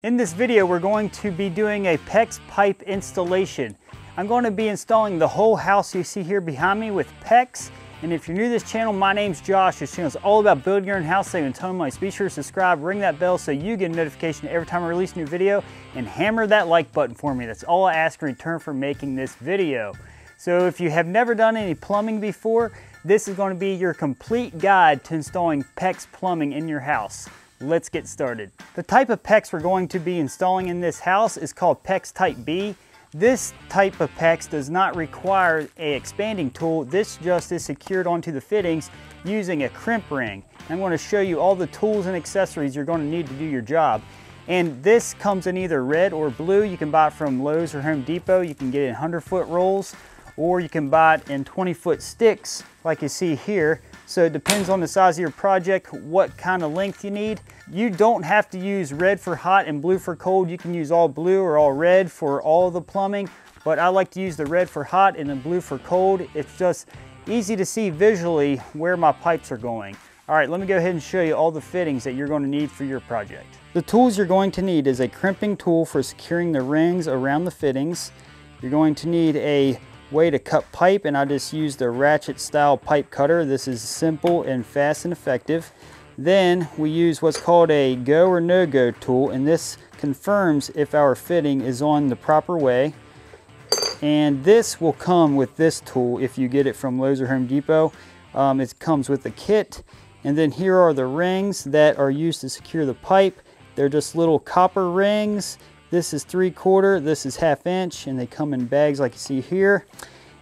In this video, we're going to be doing a PEX pipe installation. I'm going to be installing the whole house you see here behind me with PEX. And if you're new to this channel, my name's Josh. This channel is all about building your own house saving ton of money. So be sure to subscribe, ring that bell so you get a notification every time I release a new video, and hammer that like button for me. That's all I ask in return for making this video. So if you have never done any plumbing before, this is going to be your complete guide to installing PEX plumbing in your house. Let's get started. The type of PEX we're going to be installing in this house is called PEX Type B. This type of PEX does not require an expanding tool. This just is secured onto the fittings using a crimp ring. I'm going to show you all the tools and accessories you're going to need to do your job. And this comes in either red or blue. You can buy it from Lowe's or Home Depot. You can get it in 100-foot rolls, or you can buy it in 20-foot sticks like you see here. So it depends on the size of your project, what kind of length you need. You don't have to use red for hot and blue for cold. You can use all blue or all red for all the plumbing, but I like to use the red for hot and the blue for cold. It's just easy to see visually where my pipes are going. All right, let me go ahead and show you all the fittings that you're going to need for your project. The tools you're going to need is a crimping tool for securing the rings around the fittings. You're going to need a way to cut pipe, and I just used a ratchet style pipe cutter. This is simple and fast and effective. Then we use what's called a go or no go tool, and this confirms if our fitting is on the proper way. And this will come with this tool if you get it from Lowe's or Home Depot. It comes with the kit. And then here are the rings that are used to secure the pipe. They're just little copper rings. This is 3/4, this is 1/2 inch, and they come in bags like you see here.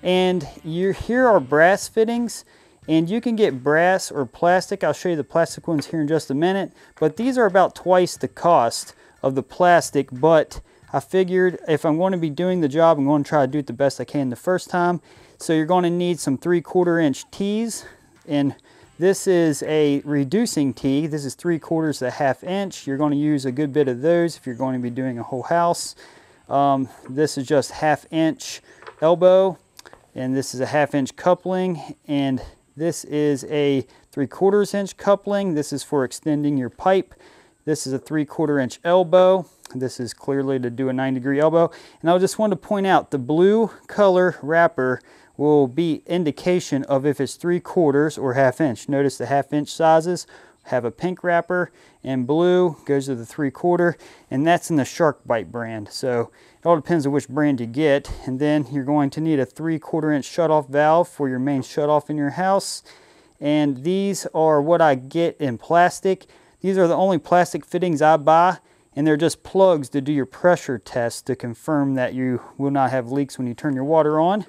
And here are brass fittings, and you can get brass or plastic. I'll show you the plastic ones here in just a minute, but these are about twice the cost of the plastic. But I figured if I'm going to be doing the job, I'm going to try to do it the best I can the first time. So you're going to need some 3/4 inch tees, and this is a reducing tee. This is 3/4 to 1/2 inch. You're going to use a good bit of those if you're going to be doing a whole house. This is just 1/2 inch elbow, and this is a 1/2 inch coupling, and this is a 3/4 inch coupling. This is for extending your pipe. This is a 3/4 inch elbow. This is clearly to do a 90-degree elbow. And I just want to point out the blue color wrapper will be indication of if it's 3/4 or 1/2 inch. Notice the 1/2 inch sizes have a pink wrapper, and blue goes to the 3/4, and that's in the Shark Bite brand. So it all depends on which brand you get. And then you're going to need a 3/4 inch shutoff valve for your main shutoff in your house. And these are what I get in plastic. These are the only plastic fittings I buy, and they're just plugs to do your pressure test to confirm that you will not have leaks when you turn your water on.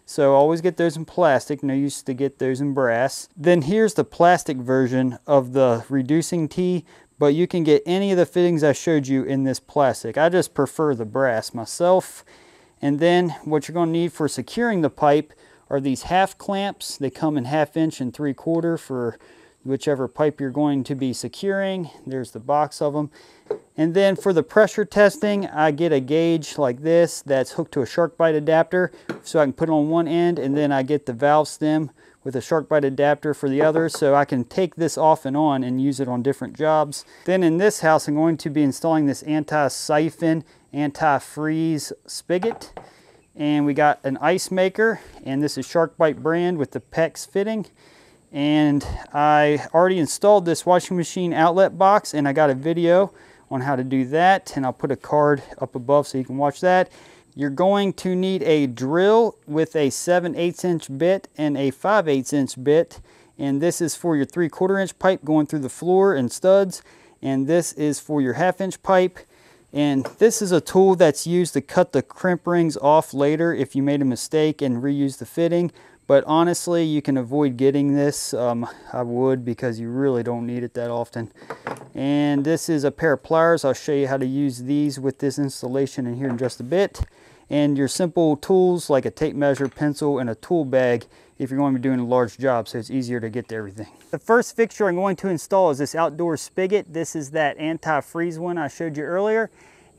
So always get those in plastic. No use to get those in brass. Then here's the plastic version of the reducing tee, but you can get any of the fittings I showed you in this plastic. I just prefer the brass myself. And then what you're going to need for securing the pipe are these half clamps. They come in 1/2 inch and 3/4 for whichever pipe you're going to be securing. There's the box of them. And then for the pressure testing, I get a gauge like this that's hooked to a Shark Bite adapter, so I can put it on one end, and then I get the valve stem with a Shark Bite adapter for the other, so I can take this off and on and use it on different jobs. Then in this house, I'm going to be installing this anti-siphon, anti-freeze spigot. And we got an ice maker, and this is Shark Bite brand with the PEX fitting. And I already installed this washing machine outlet box, and I got a video on how to do that, and I'll put a card up above so you can watch that. You're going to need a drill with a 7/8 inch bit and a 5/8 inch bit, and this is for your 3/4 inch pipe going through the floor and studs, and this is for your 1/2 inch pipe. And this is a tool that's used to cut the crimp rings off later if you made a mistake and reuse the fitting. But honestly, you can avoid getting this. I would, because you really don't need it that often. And this is a pair of pliers. I'll show you how to use these with this installation in here in just a bit. And your simple tools like a tape measure, pencil, and a tool bag if you're going to be doing a large job, so it's easier to get to everything. The first fixture I'm going to install is this outdoor spigot. This is that anti-freeze one I showed you earlier.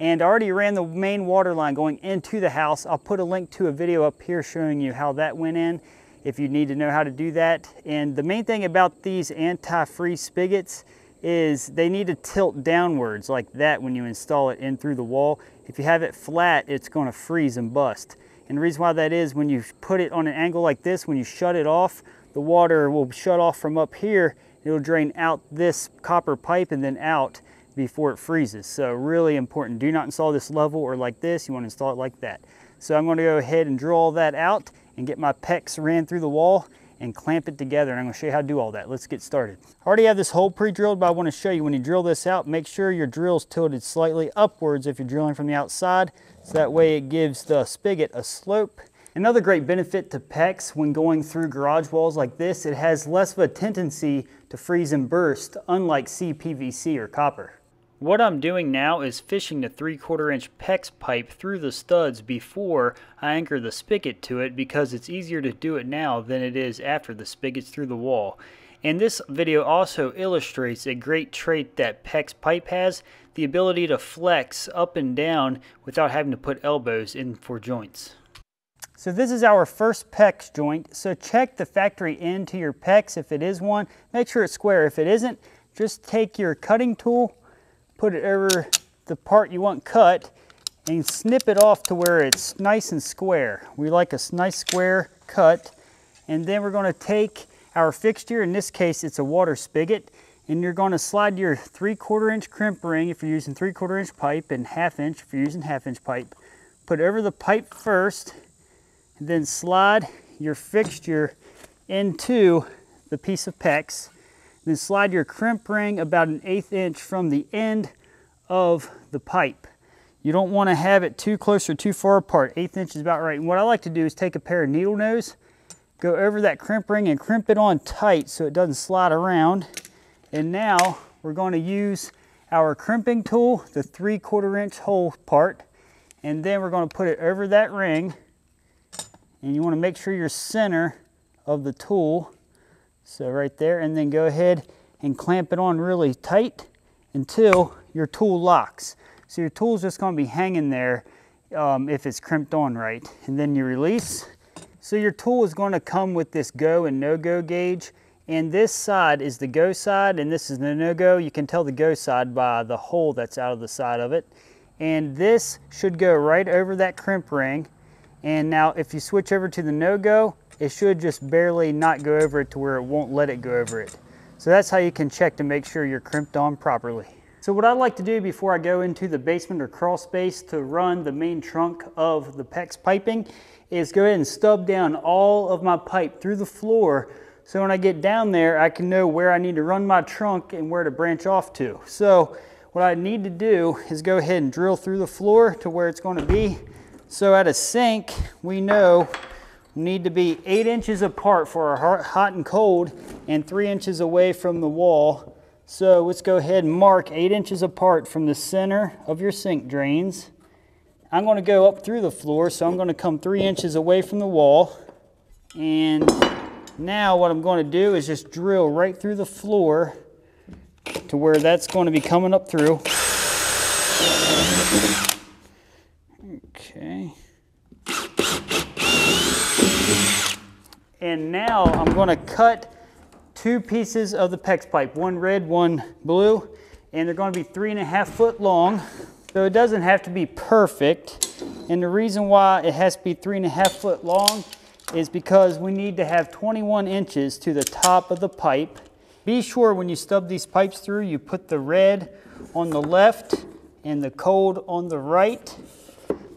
And I already ran the main water line going into the house. I'll put a link to a video up here showing you how that went in if you need to know how to do that. And the main thing about these anti-freeze spigots is they need to tilt downwards like that when you install it in through the wall. If you have it flat, it's going to freeze and bust. And the reason why that is, when you put it on an angle like this, when you shut it off, the water will shut off from up here. It'll drain out this copper pipe and then out before it freezes. So really important. Do not install this level or like this. You want to install it like that. So I'm going to go ahead and drill all that out and get my PEX ran through the wall and clamp it together, and I'm going to show you how to do all that. Let's get started. I already have this hole pre-drilled, but I want to show you when you drill this out, make sure your drill's tilted slightly upwards if you're drilling from the outside, so that way it gives the spigot a slope. Another great benefit to PEX when going through garage walls like this, it has less of a tendency to freeze and burst, unlike CPVC or copper. What I'm doing now is fishing the 3/4 inch PEX pipe through the studs before I anchor the spigot to it, because it's easier to do it now than it is after the spigot's through the wall. And this video also illustrates a great trait that PEX pipe has, the ability to flex up and down without having to put elbows in for joints. So this is our first PEX joint, so check the factory end to your PEX if it is one. Make sure it's square. If it isn't, just take your cutting tool, put it over the part you want cut, and snip it off to where it's nice and square. We like a nice square cut. And then we're going to take our fixture, in this case it's a water spigot, and you're going to slide your 3/4 inch crimp ring if you're using 3/4 inch pipe, and 1/2 inch if you're using 1/2 inch pipe. Put it over the pipe first, and then slide your fixture into the piece of PEX. Then slide your crimp ring about 1/8 inch from the end of the pipe. You don't want to have it too close or too far apart. 1/8 inch is about right. And what I like to do is take a pair of needle nose, go over that crimp ring and crimp it on tight so it doesn't slide around. And now we're going to use our crimping tool, the 3/4 inch hole part, and then we're going to put it over that ring. And you want to make sure you're center of the tool. So right there, and then go ahead and clamp it on really tight until your tool locks. So your tool's just going to be hanging there if it's crimped on right. And then you release. So your tool is going to come with this go and no-go gauge. And this side is the go side, and this is the no-go. You can tell the go side by the hole that's out of the side of it. And this should go right over that crimp ring. And now if you switch over to the no-go, it should just barely not go over it to where it won't let it go over it. So that's how you can check to make sure you're crimped on properly. So what I like to do before I go into the basement or crawl space to run the main trunk of the PEX piping is go ahead and stub down all of my pipe through the floor, so when I get down there I can know where I need to run my trunk and where to branch off to. So what I need to do is go ahead and drill through the floor to where it's going to be. So at a sink, we know we need to be 8 inches apart for our hot and cold and 3 inches away from the wall. So let's go ahead and mark 8 inches apart from the center of your sink drains. I'm going to go up through the floor, so I'm going to come 3 inches away from the wall. And now what I'm going to do is just drill right through the floor to where that's going to be coming up through. Okay. And now I'm going to cut 2 pieces of the PEX pipe, one red, one blue, and they're going to be 3.5 foot long. So it doesn't have to be perfect. And the reason why it has to be 3.5 foot long is because we need to have 21 inches to the top of the pipe. Be sure when you stub these pipes through, you put the red on the left and the cold on the right,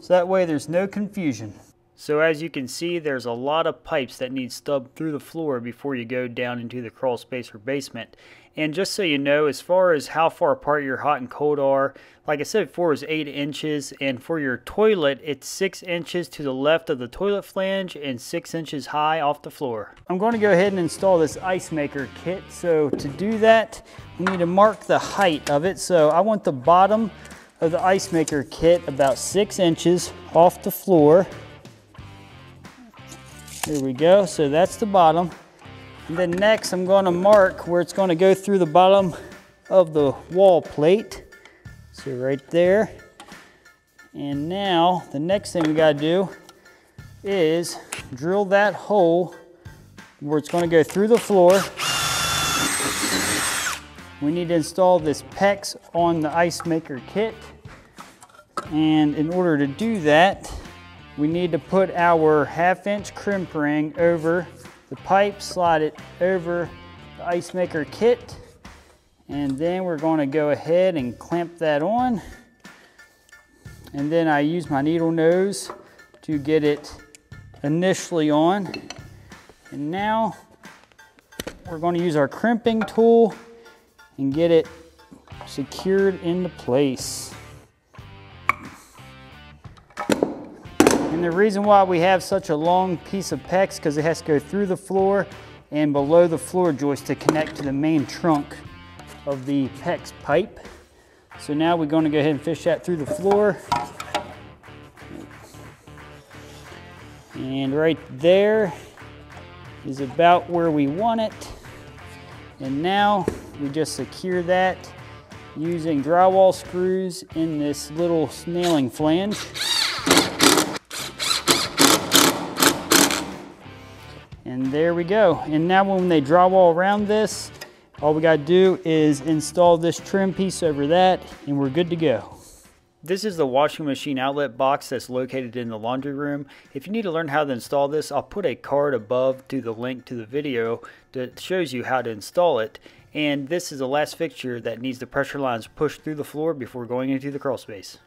so that way there's no confusion. So as you can see, there's a lot of pipes that need stubbed through the floor before you go down into the crawl space or basement. And just so you know, as far as how far apart your hot and cold are, like I said before, is 8 inches. And for your toilet, it's 6 inches to the left of the toilet flange and 6 inches high off the floor. I'm going to go ahead and install this ice maker kit. So to do that, we need to mark the height of it. So I want the bottom of the ice maker kit about 6 inches off the floor. There we go, so that's the bottom. And then next I'm going to mark where it's going to go through the bottom of the wall plate. So right there. And now the next thing we got to do is drill that hole where it's going to go through the floor. we need to install this PEX on the ice maker kit. And in order to do that, we need to put our 1/2-inch crimp ring over the pipe, slide it over the ice maker kit, and then we're going to go ahead and clamp that on. And then I use my needle nose to get it initially on. And now we're going to use our crimping tool and get it secured into place. And the reason why we have such a long piece of PEX because it has to go through the floor and below the floor joist to connect to the main trunk of the PEX pipe. So now we're going to go ahead and fish that through the floor. And right there is about where we want it. And now we just secure that using drywall screws in this little nailing flange. And there we go. And now when they drywall around this, all we gotta do is install this trim piece over that and we're good to go. This is the washing machine outlet box that's located in the laundry room. If you need to learn how to install this, I'll put a card above to the link to the video that shows you how to install it. And this is the last fixture that needs the pressure lines pushed through the floor before going into the crawl space.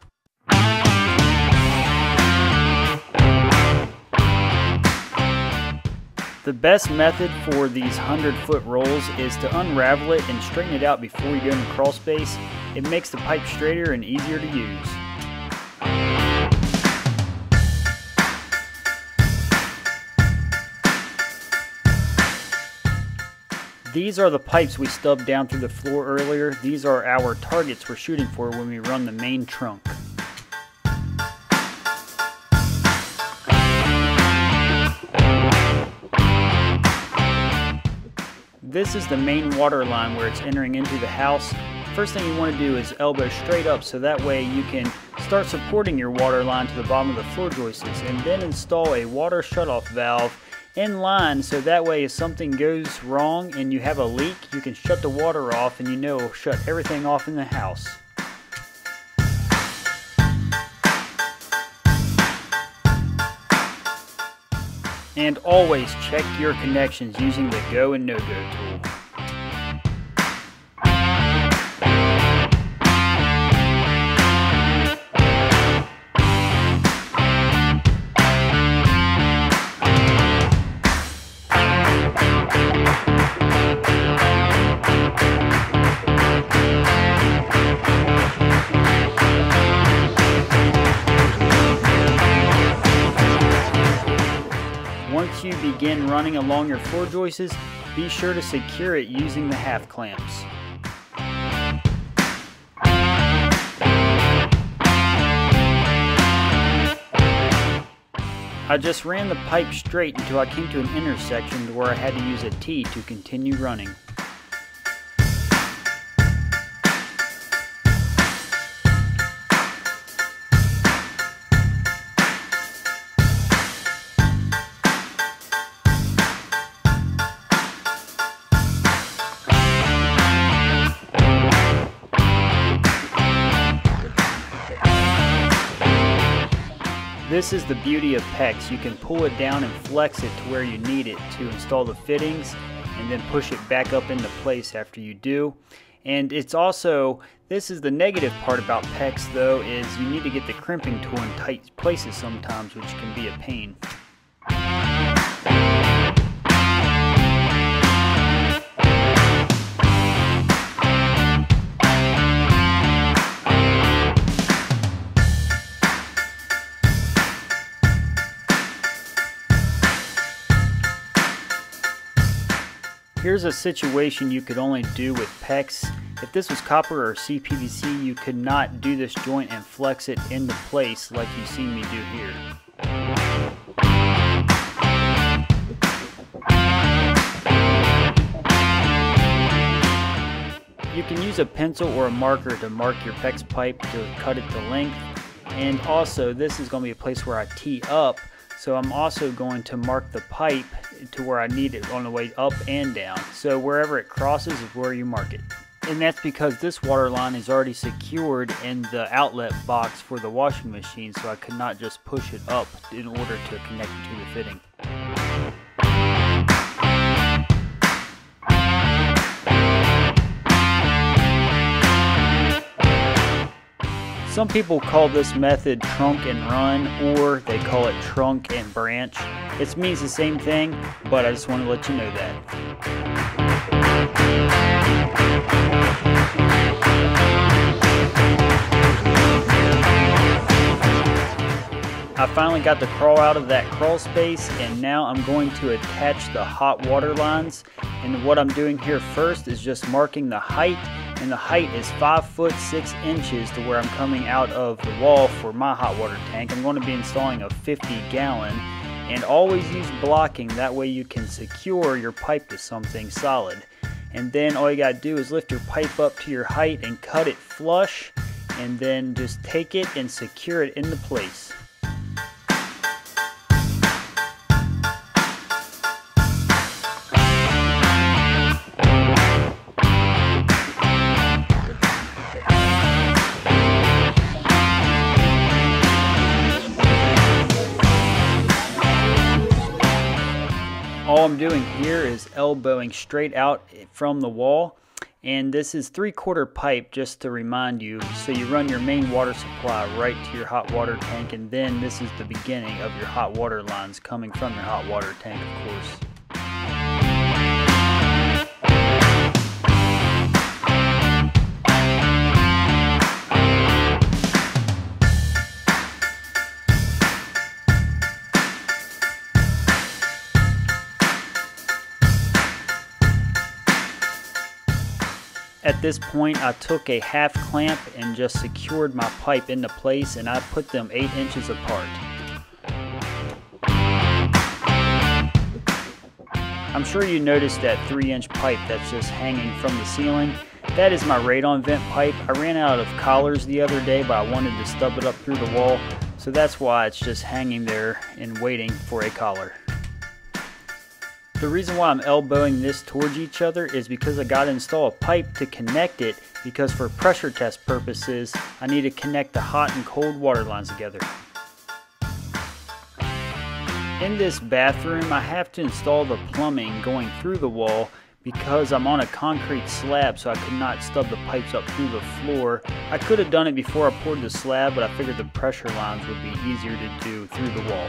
The best method for these 100-foot rolls is to unravel it and straighten it out before you go in the crawl space. It makes the pipe straighter and easier to use. These are the pipes we stubbed down through the floor earlier. These are our targets we're shooting for when we run the main trunk. This is the main water line where it's entering into the house. First thing you want to do is elbow straight up so that way you can start supporting your water line to the bottom of the floor joists, and then install a water shutoff valve in line so that way if something goes wrong and you have a leak, you can shut the water off and you know it'll shut everything off in the house. And always check your connections using the go and no go tool. Once you begin running along your floor joists, be sure to secure it using the half clamps. I just ran the pipe straight until I came to an intersection where I had to use a T to continue running. This is the beauty of PEX. You can pull it down and flex it to where you need it to install the fittings and then push it back up into place after you do. And it's also, this is the negative part about PEX though, is you need to get the crimping tool in tight places sometimes, which can be a pain. Here's a situation you could only do with PEX. If this was copper or CPVC, you could not do this joint and flex it into place like you see me do here. You can use a pencil or a marker to mark your PEX pipe to cut it to length. And also, this is going to be a place where I tee up. So I'm also going to mark the pipe to where I need it on the way up and down. So wherever it crosses is where you mark it. And that's because this water line is already secured in the outlet box for the washing machine, so I could not just push it up in order to connect it to the fitting. Some people call this method trunk and run, or they call it trunk and branch. It means the same thing, but I just want to let you know that. I finally got the crawl out of that crawl space, and now I'm going to attach the hot water lines. And what I'm doing here first is just marking the height, and the height is 5 foot 6 inches to where I'm coming out of the wall for my hot water tank. I'm going to be installing a 50-gallon, and always use blocking, that way you can secure your pipe to something solid. And then all you gotta do is lift your pipe up to your height and cut it flush, and then just take it and secure it into place. All I'm doing here is elbowing straight out from the wall, and this is 3/4 pipe, just to remind you. So you run your main water supply right to your hot water tank, and then this is the beginning of your hot water lines coming from your hot water tank, of course. At this point, I took a half clamp and just secured my pipe into place, and I put them 8 inches apart. I'm sure you noticed that 3-inch pipe that's just hanging from the ceiling. That is my radon vent pipe. I ran out of collars the other day, but I wanted to stub it up through the wall, so that's why it's just hanging there and waiting for a collar. The reason why I'm elbowing this towards each other is because I got to install a pipe to connect it, because for pressure test purposes, I need to connect the hot and cold water lines together. In this bathroom, I have to install the plumbing going through the wall because I'm on a concrete slab, so I could not stub the pipes up through the floor. I could have done it before I poured the slab, but I figured the pressure lines would be easier to do through the wall.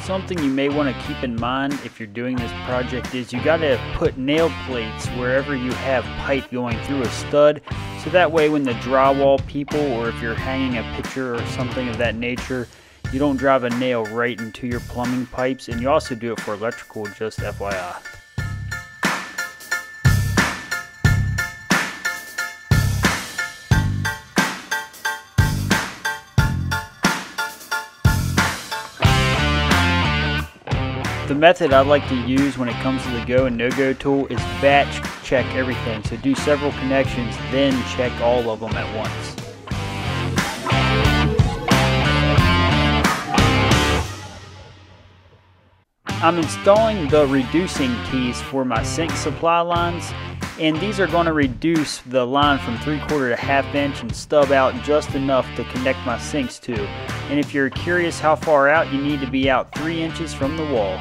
Something you may want to keep in mind if you're doing this project is you got to put nail plates wherever you have pipe going through a stud, so that way when the drywall people, or if you're hanging a picture or something of that nature, you don't drive a nail right into your plumbing pipes. And you also do it for electrical, just FYI. The method I like to use when it comes to the go and no-go tool is batch check everything. So do several connections, then check all of them at once. I'm installing the reducing keys for my sink supply lines, and these are going to reduce the line from 3/4 to 1/2 inch and stub out just enough to connect my sinks to. And if you're curious how far out, you need to be out 3 inches from the wall.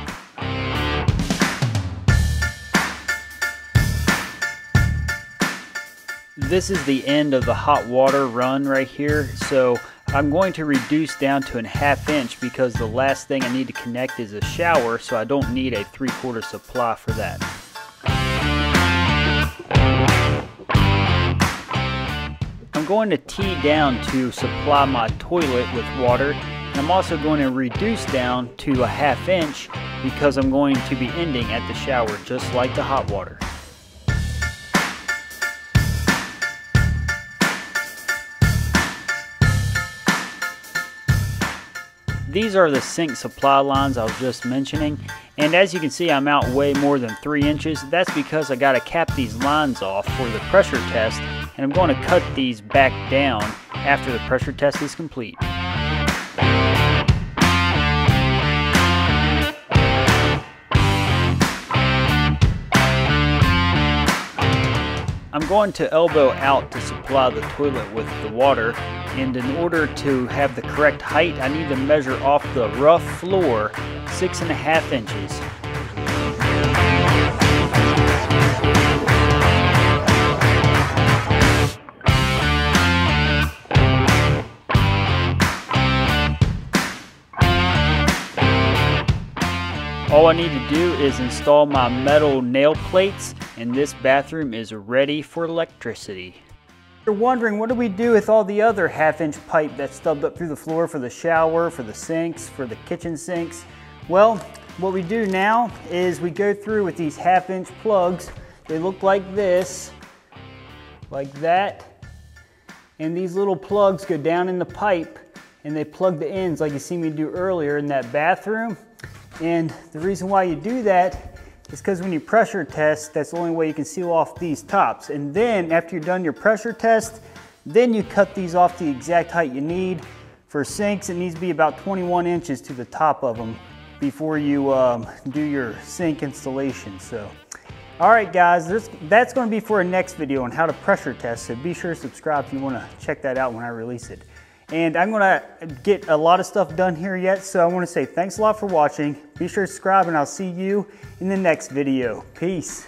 This is the end of the hot water run right here, so I'm going to reduce down to 1/2 inch because the last thing I need to connect is a shower, so I don't need a 3/4 supply for that. I'm going to tee down to supply my toilet with water, and I'm also going to reduce down to 1/2 inch because I'm going to be ending at the shower just like the hot water. These are the sink supply lines I was just mentioning, and as you can see, I'm out way more than 3 inches. That's because I got to cap these lines off for the pressure test, and I'm going to cut these back down after the pressure test is complete. I'm going to elbow out to supply the toilet with the water, and in order to have the correct height, I need to measure off the rough floor 6.5 inches. All I need to do is install my metal nail plates, and this bathroom is ready for electricity. You're wondering, what do we do with all the other 1/2 inch pipe that's stubbed up through the floor for the shower, for the sinks, for the kitchen sinks? Well, what we do now is we go through with these 1/2 inch plugs. They look like this, like that. And these little plugs go down in the pipe, and they plug the ends like you see me do earlier in that bathroom. And the reason why you do that is because when you pressure test, that's the only way you can seal off these tops. And then after you're done your pressure test, then you cut these off the exact height you need. For sinks, it needs to be about 21 inches to the top of them before you do your sink installation. So, all right guys, that's going to be for a next video on how to pressure test. So be sure to subscribe if you want to check that out when I release it. And I'm gonna get a lot of stuff done here yet, so I wanna say thanks a lot for watching. Be sure to subscribe, and I'll see you in the next video. Peace.